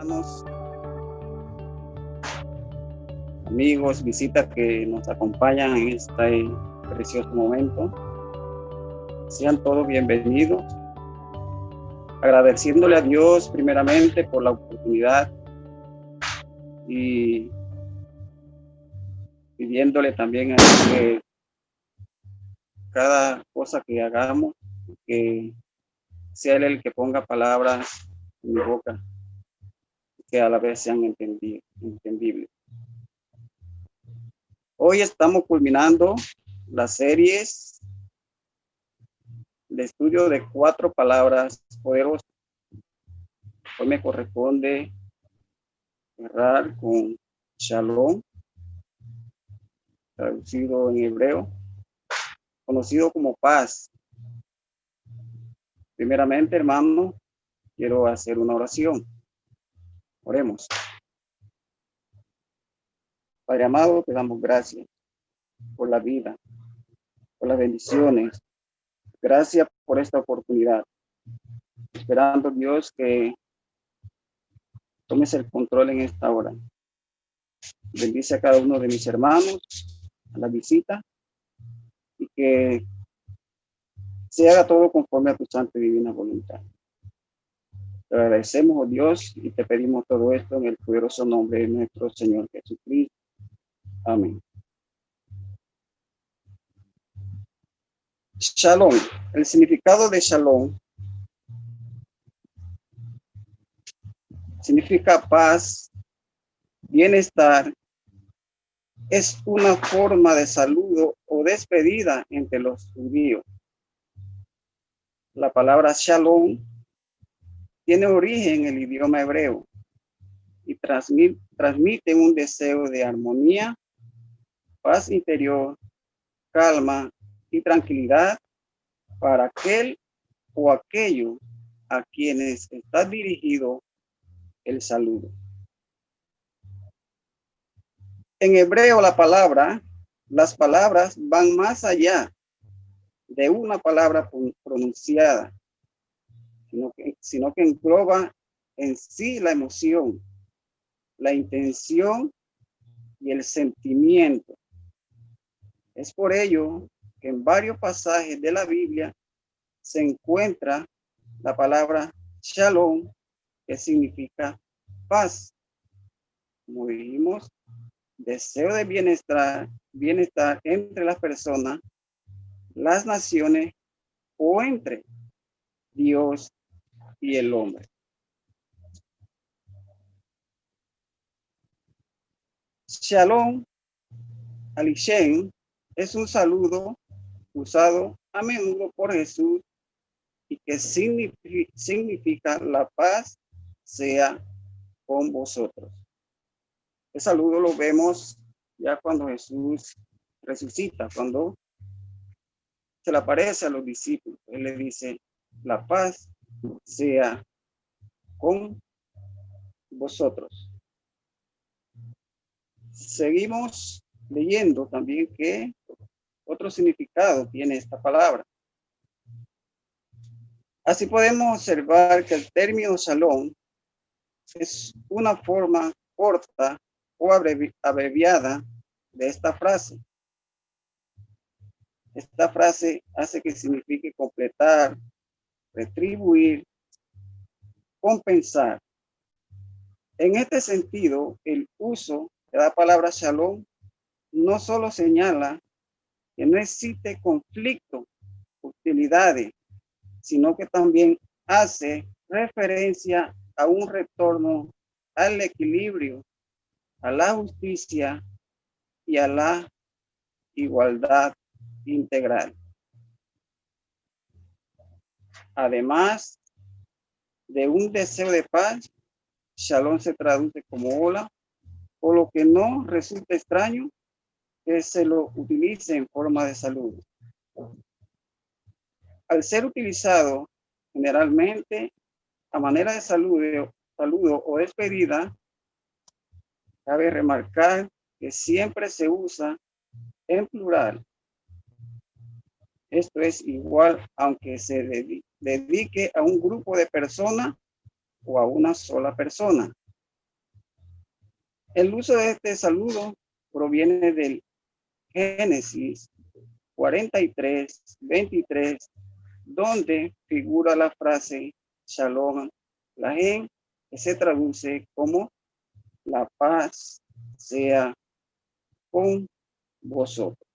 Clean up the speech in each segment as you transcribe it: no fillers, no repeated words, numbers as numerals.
hermanos, amigos, visitas que nos acompañan en este precioso momento. Sean todos bienvenidos. Agradeciéndole a Dios primeramente por la oportunidad y pidiéndole también a Él que cada cosa que hagamos, que sea Él el que ponga palabras en mi boca, que a la vez sean entendibles. Hoy estamos culminando las series de estudio de 4 palabras poderosas. Hoy me corresponde cerrar con Shalom, traducido en hebreo, conocido como paz. Primeramente, hermano, quiero hacer una oración. Oremos. Padre amado, te damos gracias por la vida, por las bendiciones. Gracias por esta oportunidad. Esperando, Dios, que tomes el control en esta hora. Bendice a cada uno de mis hermanos, a la visita, y que se haga todo conforme a tu santa y divina voluntad. Te agradecemos, oh Dios, y te pedimos todo esto en el poderoso nombre de nuestro Señor Jesucristo. Amén. Shalom. El significado de shalom significa paz, bienestar. Es una forma de saludo o despedida entre los judíos. La palabra shalom tiene origen en el idioma hebreo y transmite un deseo de armonía, paz interior, calma y tranquilidad para aquel o aquello a quienes está dirigido el saludo. En hebreo las palabras van más allá de una palabra pronunciada, sino que engloba en sí la emoción, la intención y el sentimiento. Es por ello que en varios pasajes de la Biblia se encuentra la palabra shalom, que significa paz. Como dijimos, deseo de bienestar entre las personas, las naciones o entre Dios y el hombre. Shalom, Alishem, es un saludo usado a menudo por Jesús y que significa la paz sea con vosotros. El saludo lo vemos ya cuando Jesús resucita, cuando se le aparece a los discípulos. Él le dice, la paz sea con vosotros. Seguimos leyendo también que otro significado tiene esta palabra. Así podemos observar que el término shalom es una forma corta o abreviada de esta frase. Esta frase hace que signifique completar, retribuir, compensar. En este sentido, el uso de la palabra shalom no solo señala que no existe conflicto, hostilidades, sino que también hace referencia a un retorno al equilibrio, a la justicia y a la igualdad integral. Además de un deseo de paz, shalom se traduce como hola, por lo que no resulta extraño que se lo utilice en forma de saludo. Al ser utilizado generalmente a manera de saludo o despedida, cabe remarcar que siempre se usa en plural. Esto es igual aunque se dedique a un grupo de personas o a una sola persona. El uso de este saludo proviene del Génesis 43:23, donde figura la frase Shalom Lahem, que se traduce como la paz sea con vosotros.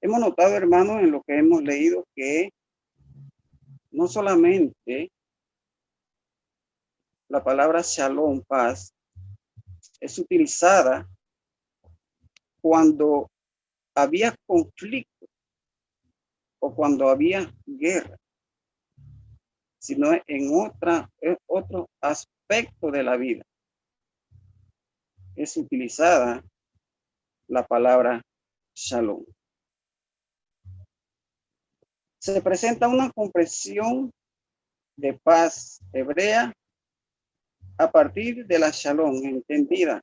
Hemos notado, hermanos, en lo que hemos leído, que no solamente la palabra Shalom, paz, es utilizada cuando había conflicto o cuando había guerra, sino en otro aspecto de la vida. Es utilizada la palabra Shalom. Se presenta una comprensión de paz hebrea a partir de la Shalom, entendida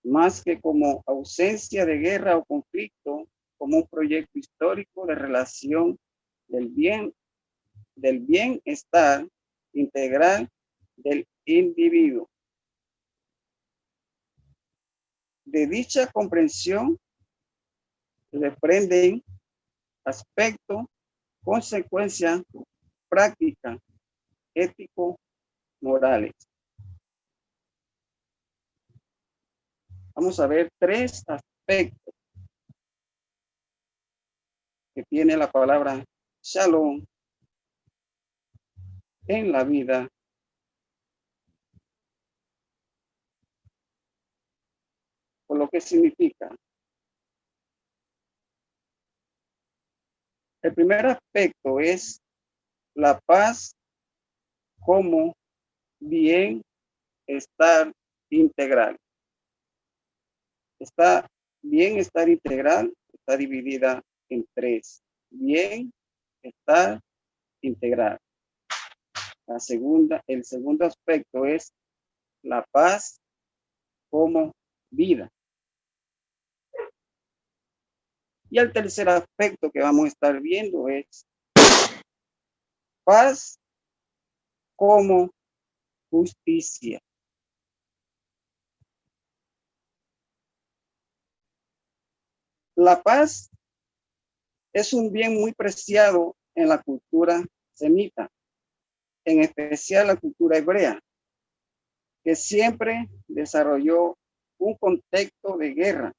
más que como ausencia de guerra o conflicto, como un proyecto histórico de relación del bienestar integral del individuo. De dicha comprensión se desprenden aspectos, consecuencias prácticas, ético, morales. Vamos a ver 3 aspectos que tiene la palabra Shalom en la vida o lo que significa. El primer aspecto es la paz como bienestar integral. Bienestar integral está dividida en 3. Bienestar integral. El segundo aspecto es la paz como vida. Y el tercer aspecto que vamos a estar viendo es paz como justicia. La paz es un bien muy preciado en la cultura semita, en especial la cultura hebrea, que siempre desarrolló un contexto de guerra.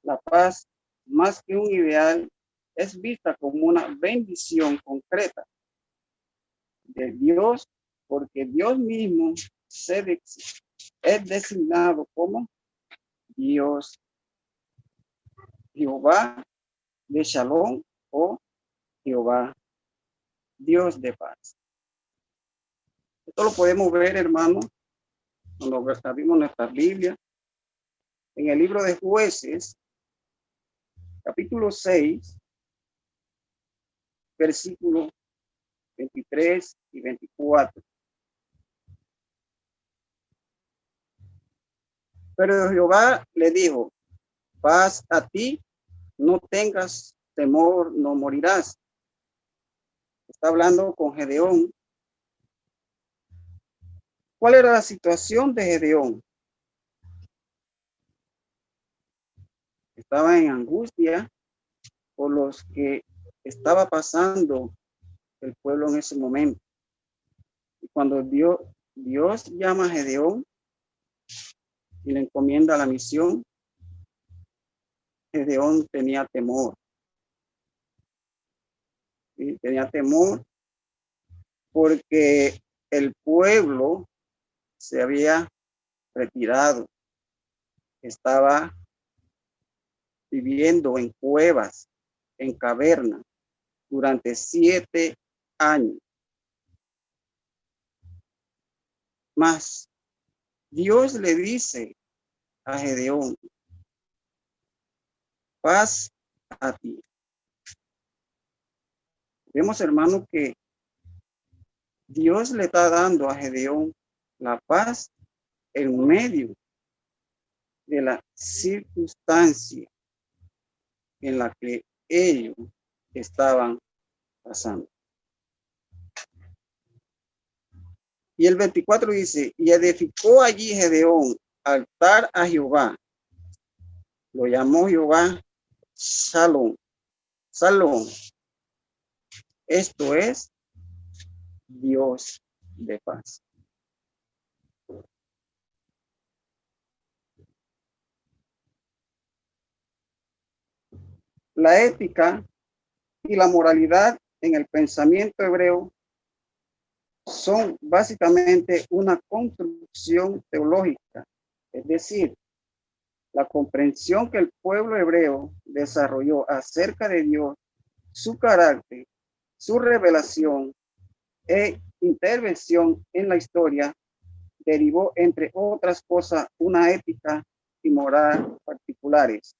La paz, más que un ideal, es vista como una bendición concreta de Dios, porque Dios mismo es designado como Dios, Jehová de Shalom o Jehová, Dios de paz. Esto lo podemos ver, hermano, cuando abrimos nuestra Biblia, en el libro de Jueces, capítulo 6, versículos 23 y 24. Pero Jehová le dijo: paz a ti, no tengas temor, no morirás. Está hablando con Gedeón. ¿Cuál era la situación de Gedeón? Estaba en angustia por los que estaba pasando el pueblo en ese momento. Y cuando Dios llama a Gedeón y le encomienda la misión, Gedeón tenía temor. ¿Sí? Tenía temor porque el pueblo se había retirado, estaba viviendo en cuevas, en cavernas, durante 7 años. Mas Dios le dice a Gedeón: paz a ti. Vemos, hermano, que Dios le está dando a Gedeón la paz en medio de la circunstancia en la que ellos estaban pasando. Y el 24 dice, y edificó allí Gedeón altar a Jehová. Lo llamó Jehová Shalom. Shalom. Esto es Dios de paz. La ética y la moralidad en el pensamiento hebreo son básicamente una construcción teológica, es decir, la comprensión que el pueblo hebreo desarrolló acerca de Dios, su carácter, su revelación e intervención en la historia derivó, entre otras cosas, una ética y moral particulares.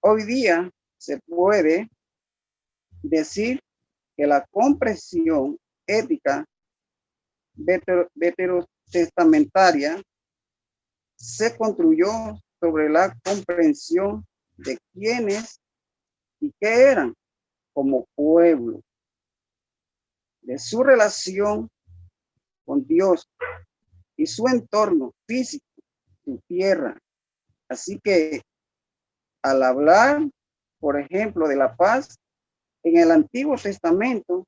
Hoy día se puede decir que la comprensión ética veterotestamentaria se construyó sobre la comprensión de quiénes y qué eran como pueblo, de su relación con Dios y su entorno físico, su tierra. Así que al hablar, por ejemplo, de la paz, en el Antiguo Testamento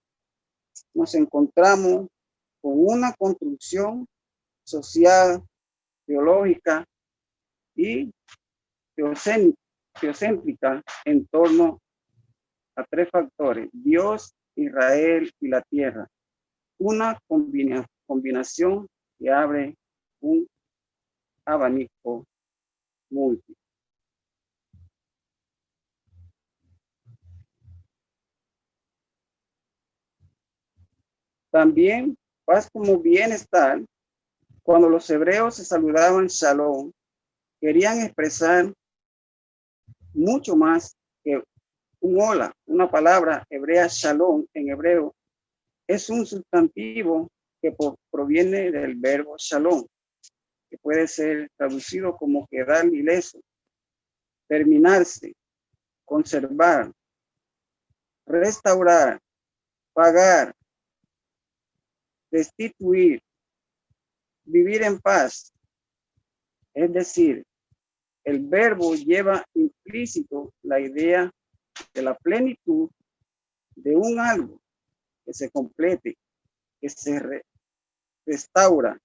nos encontramos con una construcción social, teológica y teocéntrica en torno a tres factores: Dios, Israel y la tierra. Una combinación que abre un abanico múltiple. También paz como bienestar. Cuando los hebreos se saludaban Shalom, querían expresar mucho más que un hola. Una palabra hebrea Shalom en hebreo es un sustantivo que proviene del verbo Shalom, que puede ser traducido como quedar ileso, terminarse, conservar, restaurar, pagar, restituir, vivir en paz. Es decir, el verbo lleva implícito la idea de la plenitud de un algo que se complete, que se restaura.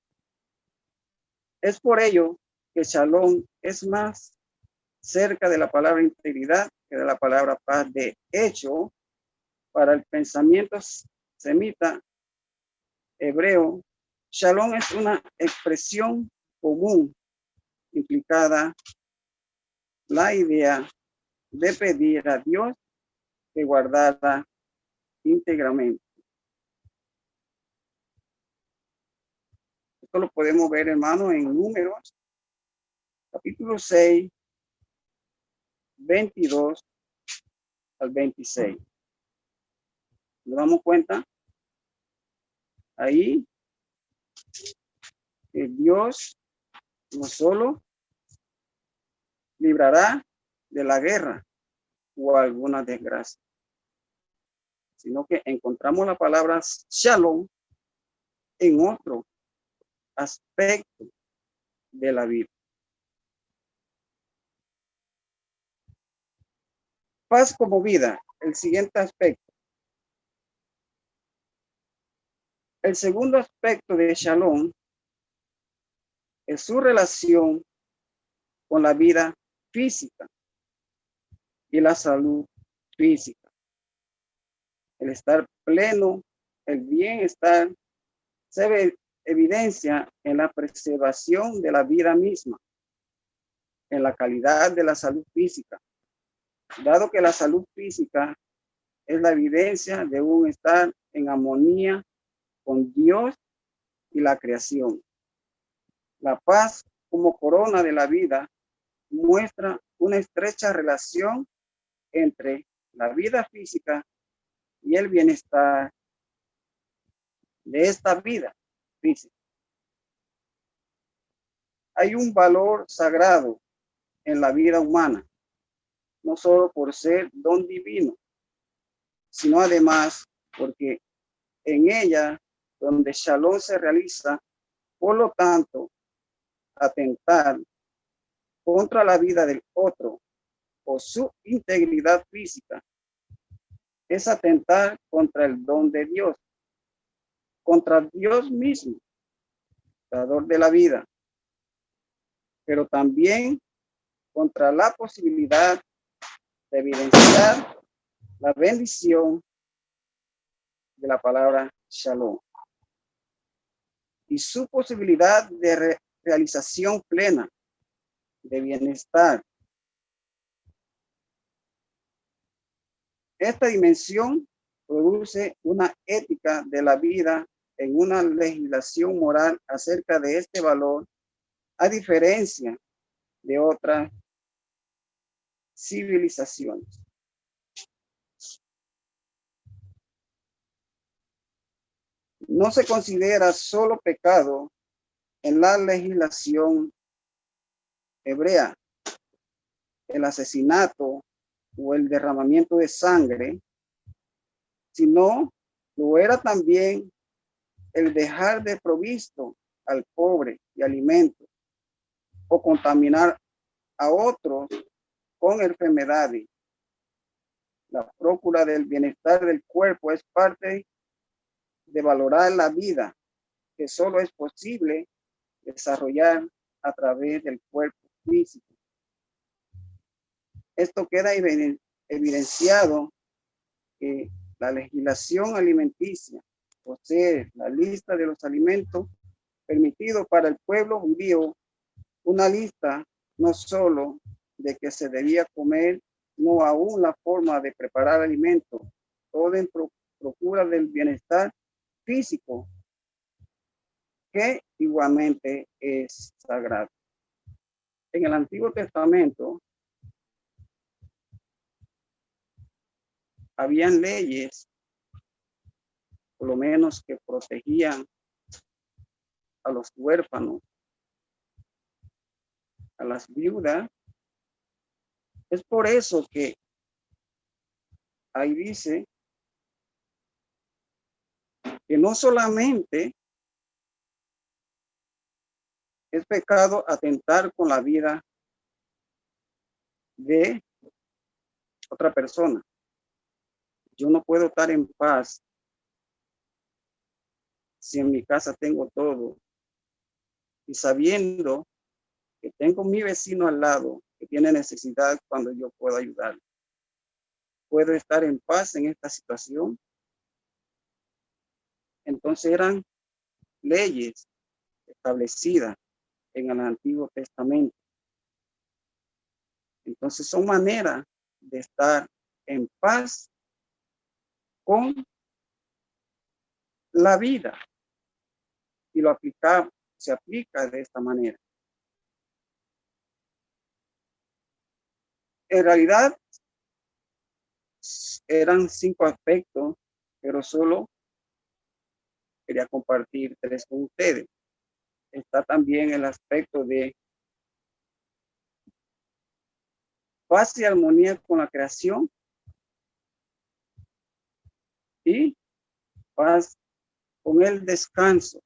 Es por ello que Shalom es más cerca de la palabra integridad que de la palabra paz. De hecho, para el pensamiento semita hebreo, Shalom es una expresión común implicada la idea de pedir a Dios que guardara íntegramente. Esto lo podemos ver, hermano, en Números, capítulo 6, 22 al 26. Nos damos cuenta ahí que Dios no solo librará de la guerra o alguna desgracia, sino que encontramos la palabra Shalom en otro aspecto de la vida. Paz como vida, el siguiente aspecto. El segundo aspecto de Shalom es su relación con la vida física y la salud física. El estar pleno, el bienestar, se evidencia en la preservación de la vida misma, en la calidad de la salud física, dado que la salud física es la evidencia de un estar en armonía con Dios y la creación. La paz como corona de la vida muestra una estrecha relación entre la vida física y el bienestar de esta vida física. Hay un valor sagrado en la vida humana, no solo por ser don divino, sino además porque en ella donde Shalom se realiza, por lo tanto, atentar contra la vida del otro o su integridad física es atentar contra el don de Dios, contra Dios mismo, dador de la vida, pero también contra la posibilidad de evidenciar la bendición de la palabra Shalom y su posibilidad de realización plena, de bienestar. Esta dimensión produce una ética de la vida en una legislación moral acerca de este valor, a diferencia de otras civilizaciones. No se considera solo pecado en la legislación hebrea el asesinato o el derramamiento de sangre, sino lo era también el dejar de provisto al pobre y alimento, o contaminar a otros con enfermedades. La procura del bienestar del cuerpo es parte de valorar la vida, que solo es posible desarrollar a través del cuerpo físico. Esto queda evidenciado que la legislación alimenticia posee la lista de los alimentos permitidos para el pueblo judío, una lista no solo de que se debía comer, no aún la forma de preparar alimentos, todo en procura del bienestar físico, que igualmente es sagrado. En el Antiguo Testamento habían leyes, por lo menos, que protegían a los huérfanos, a las viudas. Es por eso que ahí dice que no solamente es pecado atentar con la vida de otra persona. Yo no puedo estar en paz si en mi casa tengo todo y sabiendo que tengo mi vecino al lado que tiene necesidad cuando yo puedo ayudar. ¿Puedo estar en paz en esta situación? Entonces eran leyes establecidas en el Antiguo Testamento. Entonces son maneras de estar en paz con la vida y se aplica de esta manera. En realidad eran 5 aspectos, pero solo quería compartir 3 con ustedes. Está también el aspecto de paz y armonía con la creación y paz con el descanso,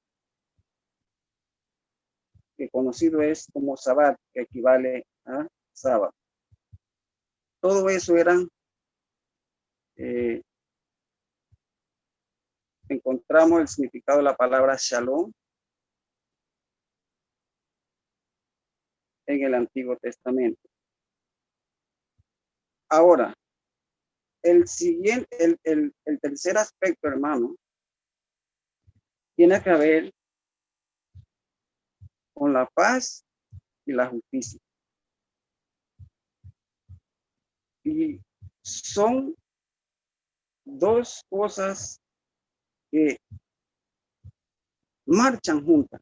que conocido es como Sabbat, que equivale a sábado. Todo eso eran, encontramos el significado de la palabra Shalom en el Antiguo Testamento. Ahora, el tercer aspecto, hermano, tiene que ver con la paz y la justicia. Y son 2 cosas que marchan juntas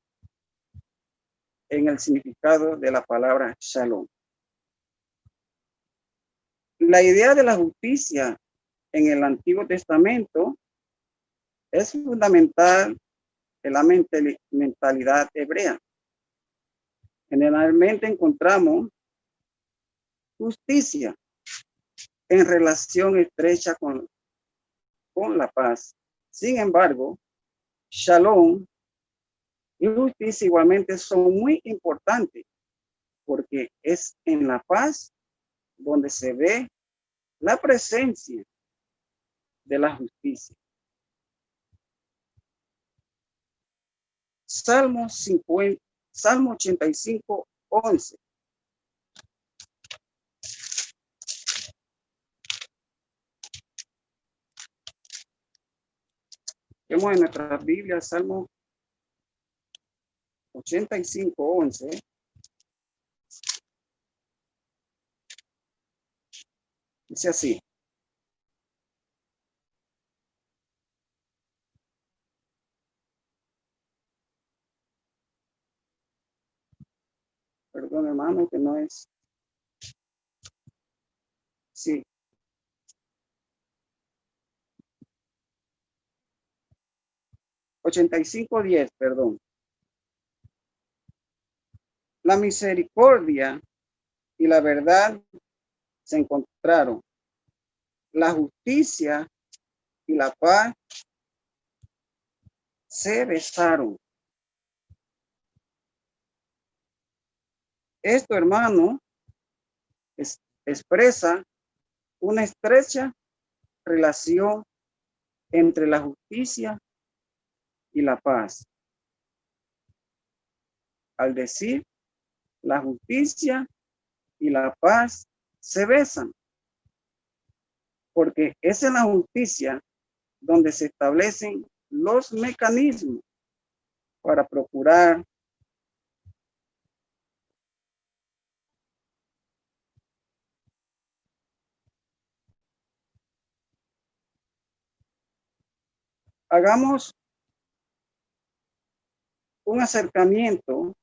en el significado de la palabra Shalom. La idea de la justicia en el Antiguo Testamento es fundamental en la mentalidad hebrea. Generalmente encontramos justicia en relación estrecha con la paz. Sin embargo, shalom y justicia igualmente son muy importantes porque es en la paz donde se ve la presencia de la justicia. Salmo 85, 11. Vemos en nuestra Biblia, Salmo 85, 11. Dice así. Perdón, hermano, que no es. Sí. 85, 10, perdón. La misericordia y la verdad se encontraron. La justicia y la paz se besaron. Esto, hermano, expresa una estrecha relación entre la justicia y la paz. Al decir la justicia y la paz se besan, porque es en la justicia donde se establecen los mecanismos para procurar hagamos un acercamiento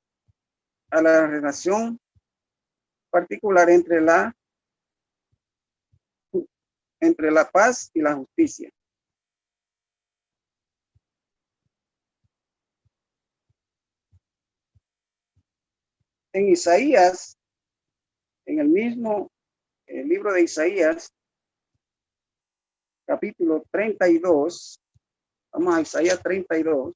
a la relación particular entre la paz y la justicia. En Isaías, en el mismo libro de Isaías, capítulo 32, vamos a Isaías 32.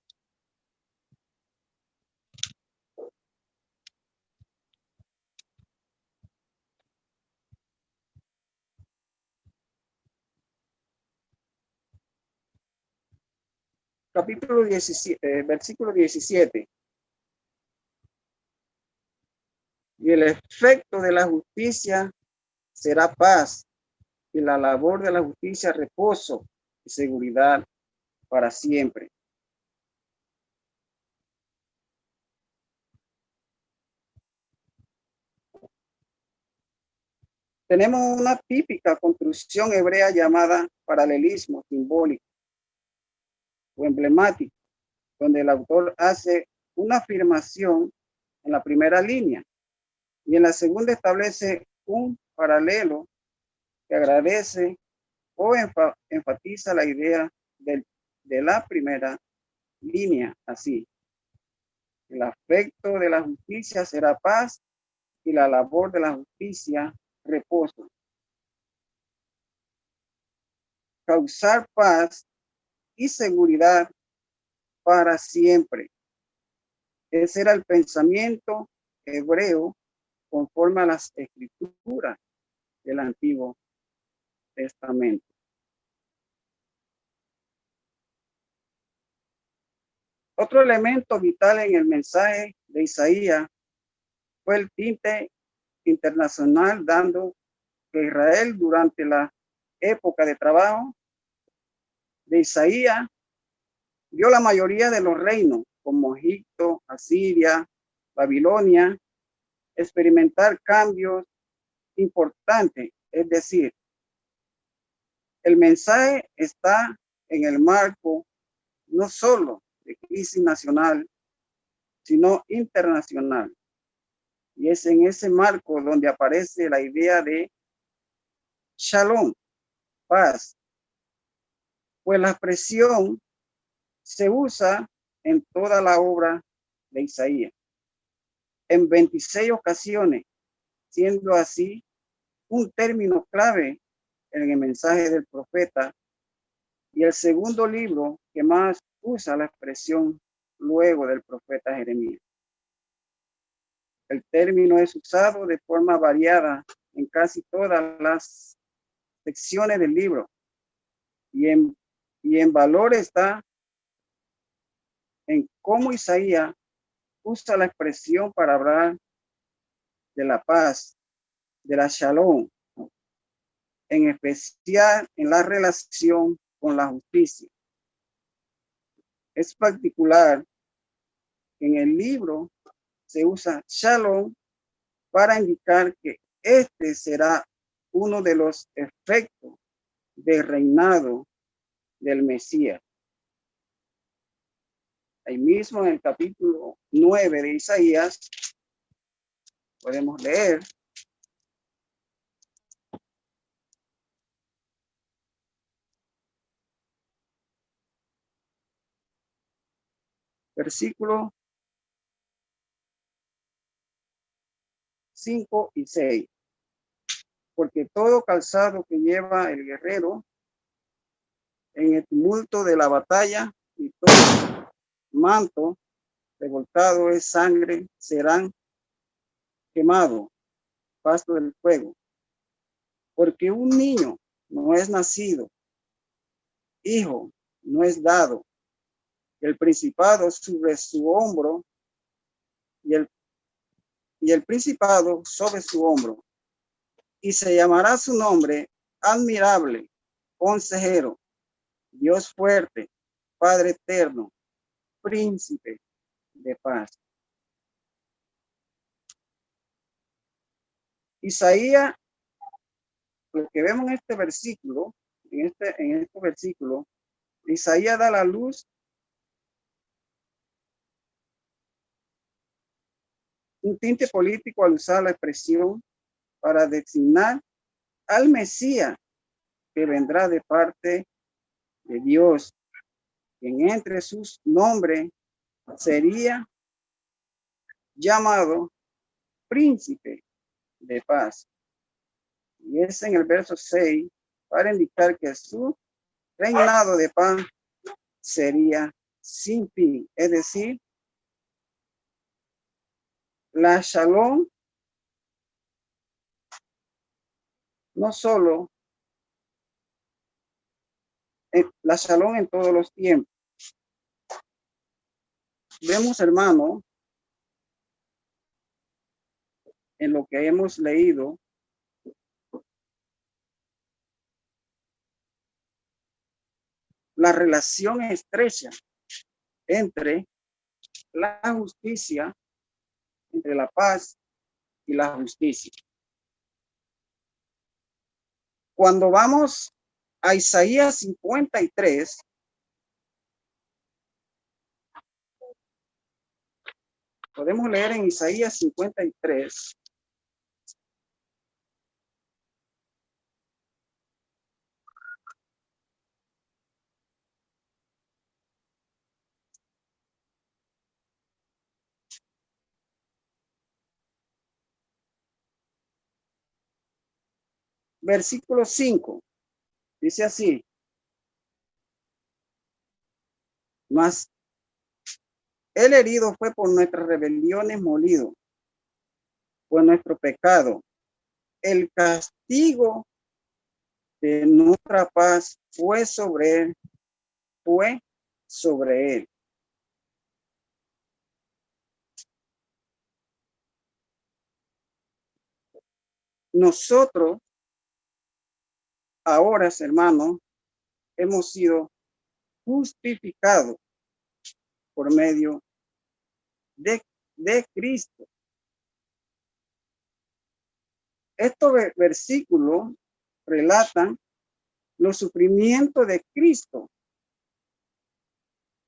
Capítulo 17, versículo 17. Y el efecto de la justicia será paz, y la labor de la justicia reposo y seguridad para siempre. Tenemos una típica construcción hebrea llamada paralelismo simbólico o emblemático, donde el autor hace una afirmación en la primera línea y en la segunda establece un paralelo que agradece o enfatiza la idea de la primera línea, así. El aspecto de la justicia será paz y la labor de la justicia reposo. Causar paz y seguridad para siempre. Ese era el pensamiento hebreo conforme a las escrituras del Antiguo Testamento. Otro elemento vital en el mensaje de Isaías fue el tinte internacional, dando que Israel durante la época de trabajo de Isaías vio la mayoría de los reinos, como Egipto, Asiria, Babilonia, experimentar cambios importantes. Es decir, el mensaje está en el marco no solo de crisis nacional, sino internacional. Y es en ese marco donde aparece la idea de shalom, paz, pues la expresión se usa en toda la obra de Isaías, en 26 ocasiones, siendo así un término clave en el mensaje del profeta Y el segundo libro que más usa la expresión luego del profeta Jeremías. El término es usado de forma variada en casi todas las secciones del libro y en valor está en cómo Isaías usa la expresión para hablar de la paz, de la shalom, en especial en la relación con la justicia. Es particular que en el libro se usa shalom para indicar que este será uno de los efectos del reinado del Mesías. Ahí mismo en el capítulo 9 de Isaías podemos leer versículos 5 y 6. Porque todo calzado que lleva el guerrero en el tumulto de la batalla y todo manto revoltado es sangre serán quemados, pasto del fuego. Porque un niño no es nacido, hijo no es dado, el principado sobre su hombro y el principado sobre su hombro. Y se llamará su nombre admirable, consejero, Dios fuerte, Padre eterno, príncipe de paz. Isaías, lo que vemos en este versículo, en este versículo, Isaías da la luz un tinte político al usar la expresión para designar al Mesías que vendrá de parte de Dios, quien entre sus nombres sería llamado príncipe de paz. Y es en el verso 6 para indicar que su reinado de paz sería sin fin, es decir, la shalom no solo la shalom en todos los tiempos. Vemos, hermano, en lo que hemos leído, la relación estrecha entre la justicia, entre la paz y la justicia. Cuando vamos a Isaías 53, podemos leer en Isaías 53, versículo 5, dice así: mas el herido fue por nuestras rebeliones, molido por nuestro pecado. El castigo de nuestra paz fue sobre él. Nosotros ahora, hermanos, hemos sido justificados por medio de Cristo. Estos versículos relatan los sufrimientos de Cristo.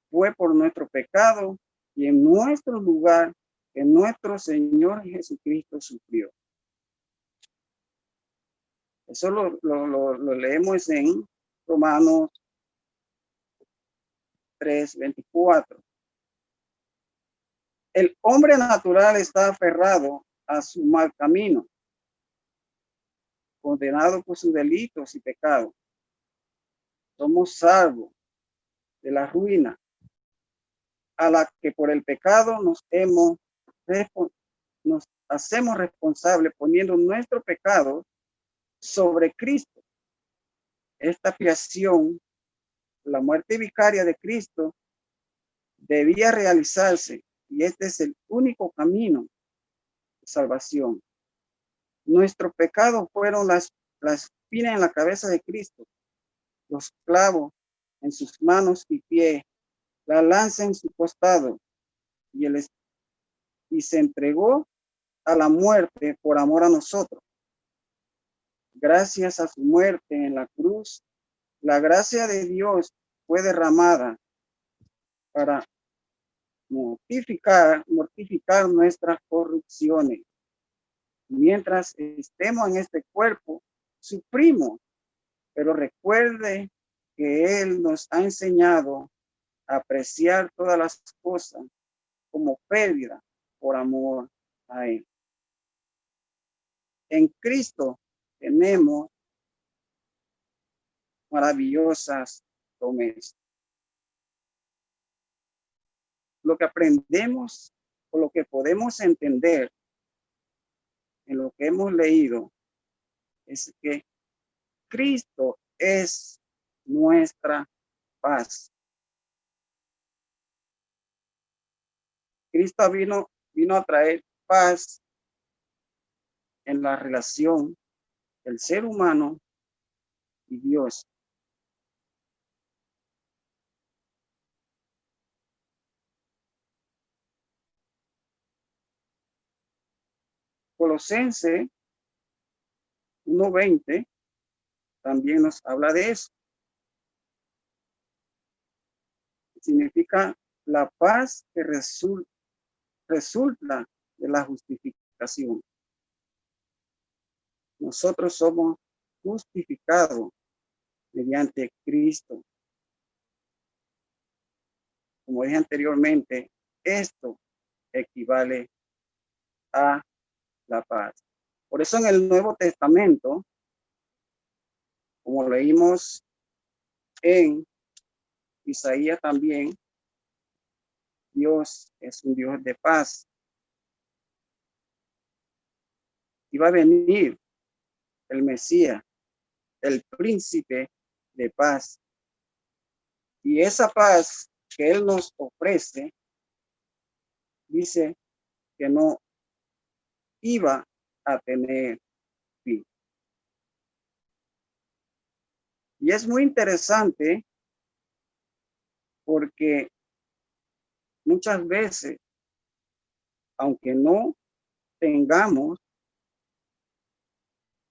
Fue por nuestro pecado y en nuestro lugar que nuestro Señor Jesucristo sufrió. Eso lo leemos en Romanos 3:24. El hombre natural está aferrado a su mal camino, condenado por sus delitos y pecados. somos salvos de la ruina a la que por el pecado nos hacemos responsables poniendo nuestro pecado sobre Cristo. Esta expiación, la muerte vicaria de Cristo, debía realizarse y este es el único camino de salvación. Nuestros pecados fueron las espinas en la cabeza de Cristo, los clavos en sus manos y pies, la lanza en su costado y se entregó a la muerte por amor a nosotros. Gracias a su muerte en la cruz, la gracia de Dios fue derramada para mortificar nuestras corrupciones. Mientras estemos en este cuerpo, sufrimos, pero recuerde que Él nos ha enseñado a apreciar todas las cosas como pérdida por amor a Él. En Cristo tenemos maravillosas promesas. Lo que aprendemos o lo que podemos entender en lo que hemos leído es que Cristo es nuestra paz. Cristo vino a traer paz en la relación del ser humano y Dios. Colosenses 1:20 también nos habla de eso. Significa la paz que resulta de la justificación. Nosotros somos justificados mediante Cristo. Como dije anteriormente, esto equivale a la paz. Por eso en el Nuevo Testamento, como leímos en Isaías también, Dios es un Dios de paz. Y va a venir el Mesías, el príncipe de paz. Y esa paz que Él nos ofrece, dice que no iba a tener fin. Y es muy interesante porque muchas veces, aunque no tengamos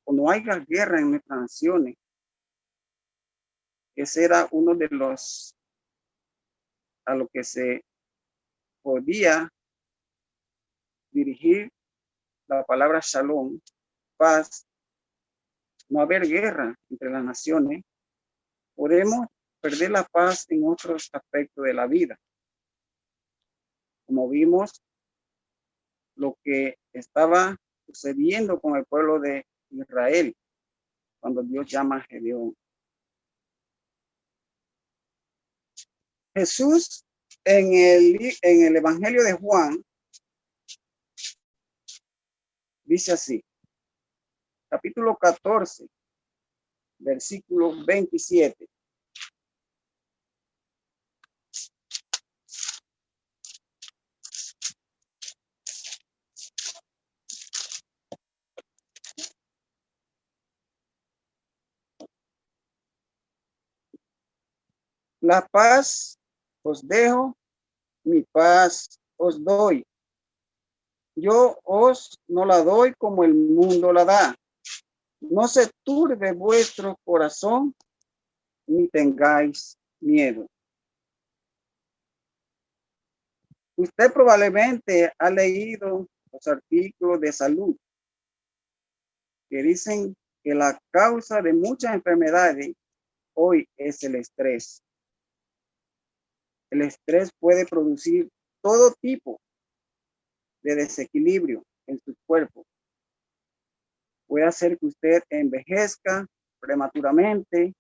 o no haya guerra en nuestras naciones, ese era uno de los a lo que se podía dirigir la palabra shalom, paz, no haber guerra entre las naciones. Podemos perder la paz en otros aspectos de la vida. Como vimos lo que estaba sucediendo con el pueblo de Israel cuando Dios llama a Gedeón. Jesús en el Evangelio de Juan dice así, capítulo 14, versículo 27. La paz os dejo, mi paz os doy. Yo os no la doy como el mundo la da. No se turbe vuestro corazón, ni tengáis miedo. Usted probablemente ha leído los artículos de salud que dicen que la causa de muchas enfermedades hoy es el estrés. El estrés puede producir todo tipo de desequilibrio en su cuerpo. Puede hacer que usted envejezca prematuramente,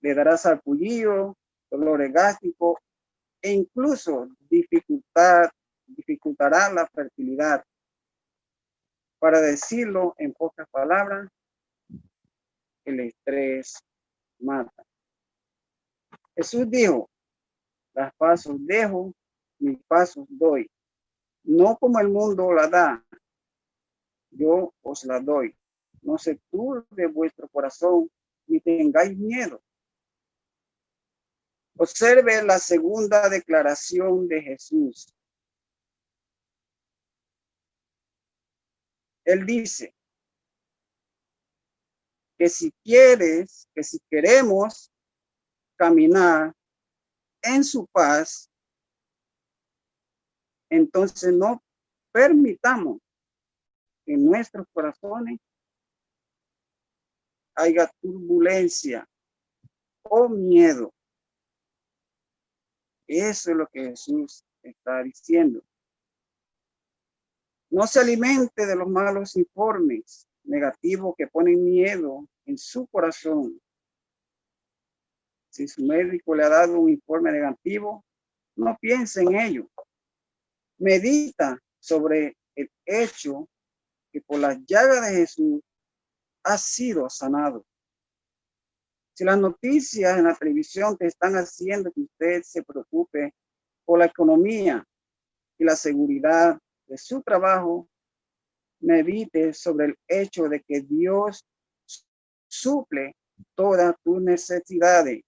le dará sarpullido, dolor gástrico e incluso dificultará la fertilidad. Para decirlo en pocas palabras, el estrés mata. Jesús dijo, las pasos dejo, mis pasos doy. No como el mundo la da, yo os la doy. No se turbe vuestro corazón, ni tengáis miedo. Observe la segunda declaración de Jesús. Él dice que si queremos caminar en su paz, entonces no permitamos que en nuestros corazones haya turbulencia o miedo. Eso es lo que Jesús está diciendo. No se alimente de los malos informes negativos que ponen miedo en su corazón. Si su médico le ha dado un informe negativo, no piense en ello. Medita sobre el hecho que por las llagas de Jesús ha sido sanado. Si las noticias en la televisión te están haciendo que usted se preocupe por la economía y la seguridad de su trabajo, medite sobre el hecho de que Dios suple todas tus necesidades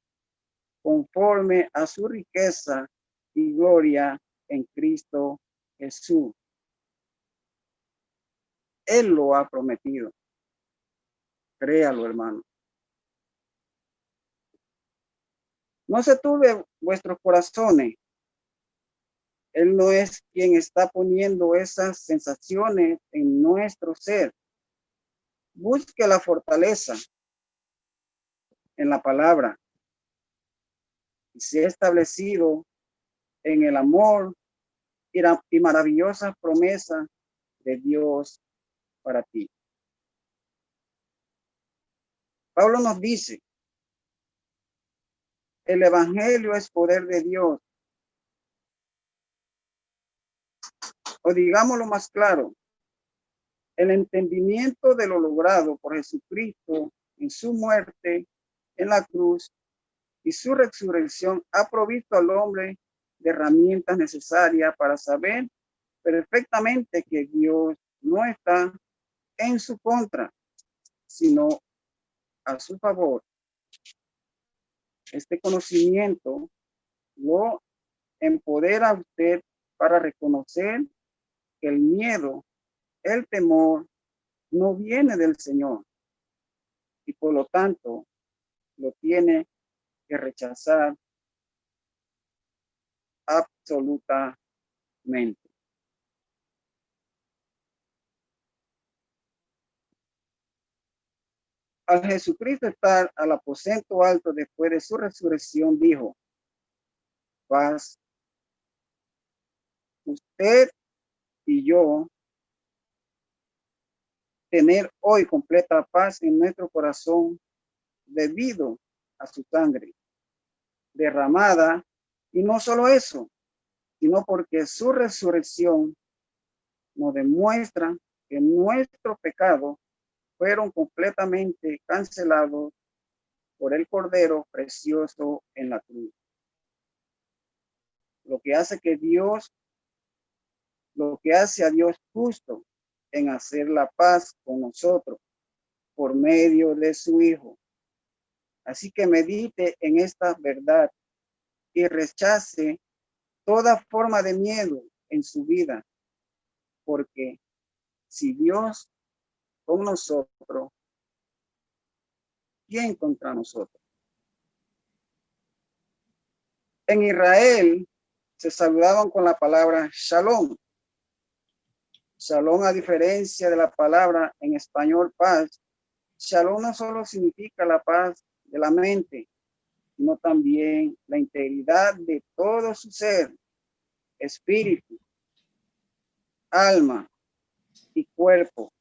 conforme a su riqueza y gloria en Cristo Jesús. Él lo ha prometido. Créalo, hermano. No se turbe vuestros corazones. Él no es quien está poniendo esas sensaciones en nuestro ser. Busque la fortaleza en la palabra y sea establecido en el amor y maravillosas promesas de Dios para ti. Pablo nos dice, el evangelio es poder de Dios. O digámoslo más claro, el entendimiento de lo logrado por Jesucristo en su muerte en la cruz y su resurrección ha provisto al hombre de herramientas necesarias para saber perfectamente que Dios no está en su contra, sino a su favor. Este conocimiento lo empodera a usted para reconocer que el miedo, el temor, no viene del Señor y por lo tanto lo tiene que rechazar absolutamente. Al Jesucristo estar al aposento alto después de su resurrección, dijo, paz, usted y yo tener hoy completa paz en nuestro corazón debido a su sangre derramada, y no solo eso, sino porque su resurrección nos demuestra que nuestros pecados fueron completamente cancelados por el Cordero precioso en la cruz. Lo que hace a Dios justo en hacer la paz con nosotros por medio de su Hijo. Así que medite en esta verdad y rechace toda forma de miedo en su vida, porque si Dios con nosotros, ¿quién contra nosotros? En Israel se saludaban con la palabra shalom. Shalom, a diferencia de la palabra en español paz, shalom no solo significa la paz de la mente, sino también la integridad de todo su ser, espíritu, alma y cuerpo.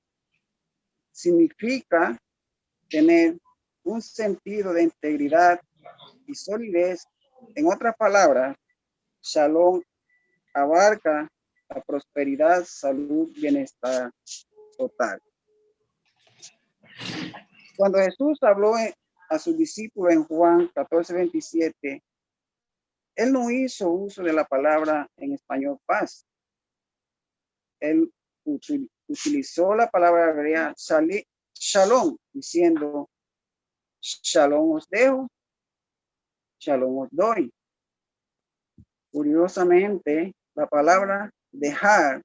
Significa tener un sentido de integridad y solidez. En otras palabras, Shalom abarca la prosperidad, salud, bienestar total. Cuando Jesús habló a sus discípulos en Juan 14:27, él no hizo uso de la palabra en español paz. Él utilizó la palabra hebrea shalom, diciendo shalom os dejo, shalom os doy. Curiosamente, la palabra dejar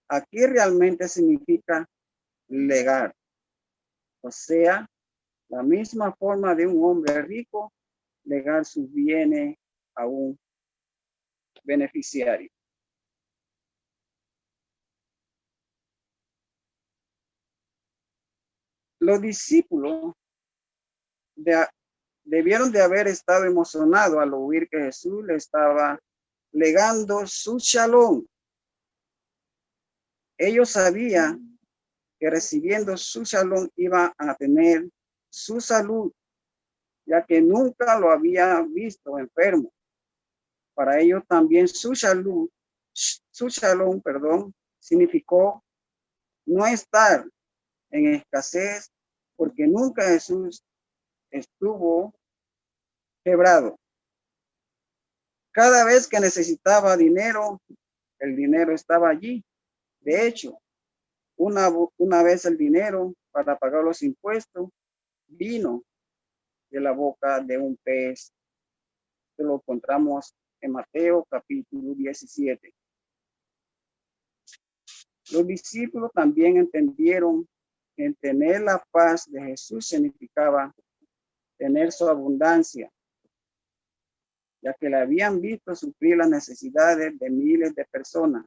aquí realmente significa legar. O sea, la misma forma de un hombre rico legar sus bienes a un beneficiario. Los discípulos debieron de haber estado emocionados al oír que Jesús le estaba legando su shalom. Ellos sabían que recibiendo su shalom iba a tener su salud, ya que nunca lo había visto enfermo. Para ellos también su shalom, significó no estar en escasez, porque nunca Jesús estuvo quebrado. Cada vez que necesitaba dinero, el dinero estaba allí. De hecho, una vez el dinero para pagar los impuestos vino de la boca de un pez. Lo encontramos en Mateo capítulo 17. Los discípulos también entendieron que tener la paz de Jesús significaba tener su abundancia, ya que le habían visto suplir las necesidades de miles de personas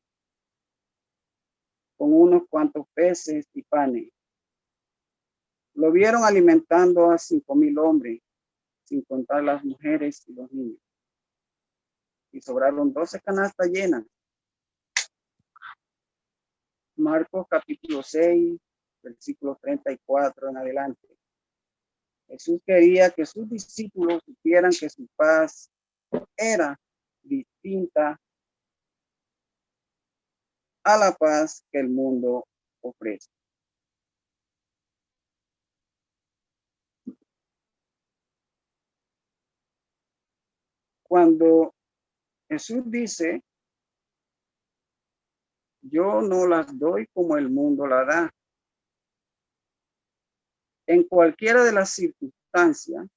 con unos cuantos peces y panes. Lo vieron alimentando a 5,000 hombres, sin contar las mujeres y los niños. Y sobraron 12 canastas llenas. Marcos capítulo 6, versículo 34 en adelante. Jesús quería que sus discípulos supieran que su paz era distinta a la paz que el mundo ofrece. Cuando Jesús dice, yo no las doy como el mundo la da. En cualquiera de las circunstancias,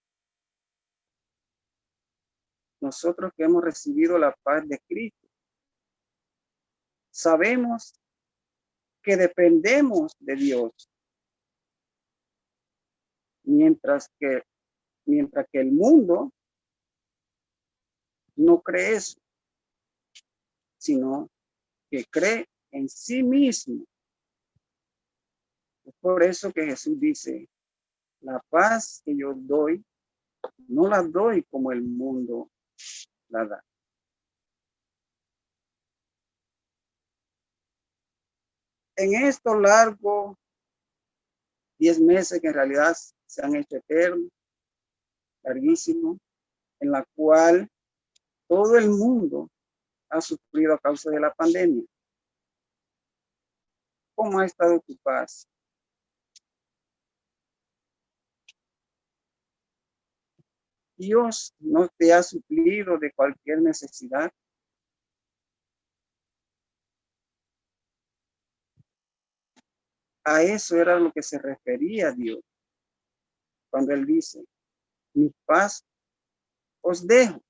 nosotros que hemos recibido la paz de Cristo, sabemos que dependemos de Dios, mientras que el mundo no cree eso, sino que cree en sí mismo. Es por eso que Jesús dice, la paz que yo doy, no la doy como el mundo la da. En estos largos 10 meses que en realidad se han hecho eternos, larguísimos, en la cual todo el mundo ha sufrido a causa de la pandemia. ¿Cómo ha estado tu paz? Dios no te ha suplido de cualquier necesidad. A eso era lo que se refería Dios cuando él dice, mi paz os dejo.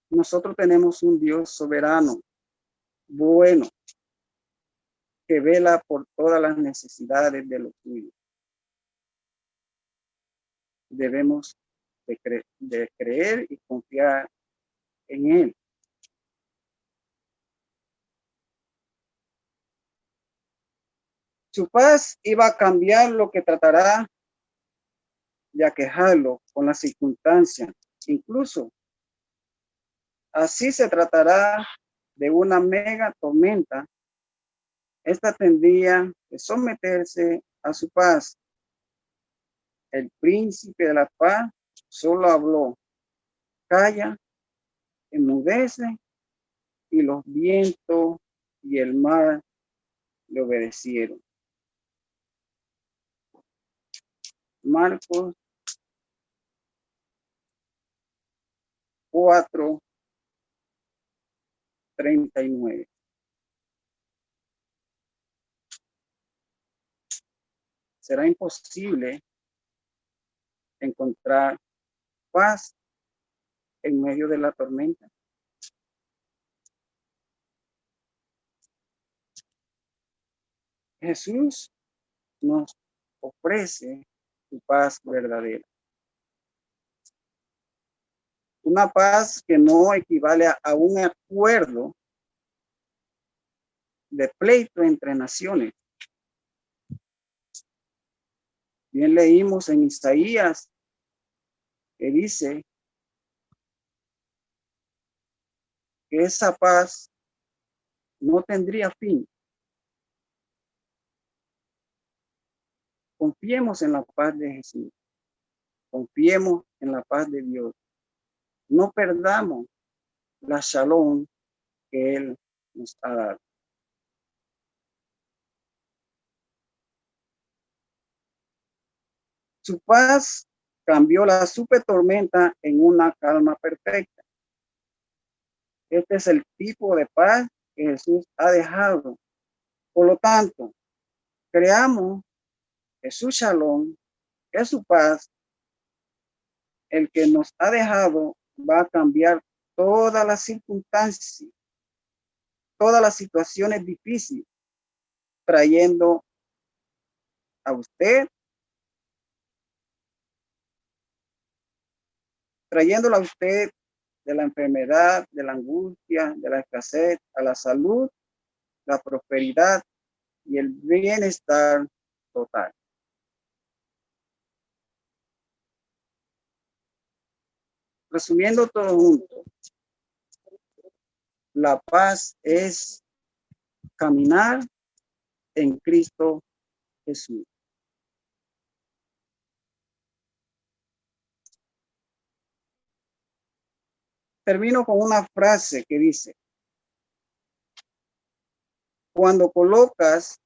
Nosotros tenemos un Dios soberano, bueno, que vela por todas las necesidades de los suyos. Debemos de creer y confiar en él. Su paz iba a cambiar lo que tratará de aquejarlo con las circunstancias. Incluso así se tratará de una mega tormenta. Esta tendría que someterse a su paz. El príncipe de la paz solo habló, calla, enmudece, y los vientos y el mar le obedecieron. Marcos 4:39. Será imposible encontrar paz en medio de la tormenta. Jesús nos ofrece su paz verdadera. Una paz que no equivale a un acuerdo de pleito entre naciones. Bien leímos en Isaías que dice que esa paz no tendría fin. Confiemos en la paz de Jesús. Confiemos en la paz de Dios. No perdamos la shalom que Él nos ha dado. Su paz cambió la super tormenta en una calma perfecta. Este es el tipo de paz que Jesús ha dejado. Por lo tanto, creamos que su shalom, que su paz, el que nos ha dejado, va a cambiar todas las circunstancias, todas las situaciones difíciles, trayéndola a usted de la enfermedad, de la angustia, de la escasez, a la salud, la prosperidad y el bienestar total. Resumiendo todo junto, la paz es caminar en Cristo Jesús. Termino con una frase que dice: cuando colocas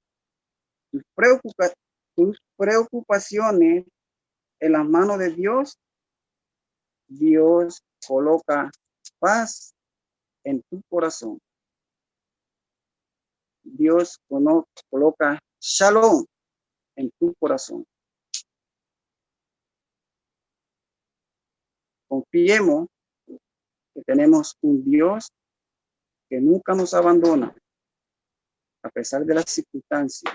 tus preocupaciones en las manos de Dios, Dios coloca paz en tu corazón. Dios coloca shalom en tu corazón. Confiemos que tenemos un Dios que nunca nos abandona a pesar de las circunstancias.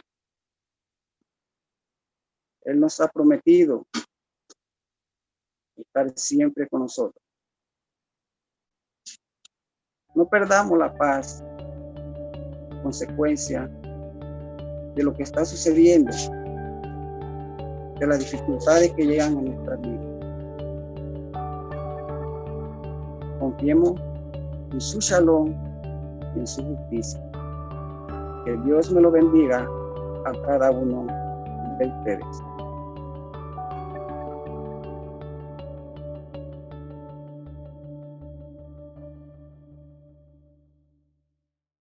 Él nos ha prometido estar siempre con nosotros. No perdamos la paz, consecuencia de lo que está sucediendo, de las dificultades que llegan a nuestra vida. Confiemos en su shalom y en su justicia. Que Dios me lo bendiga a cada uno de ustedes.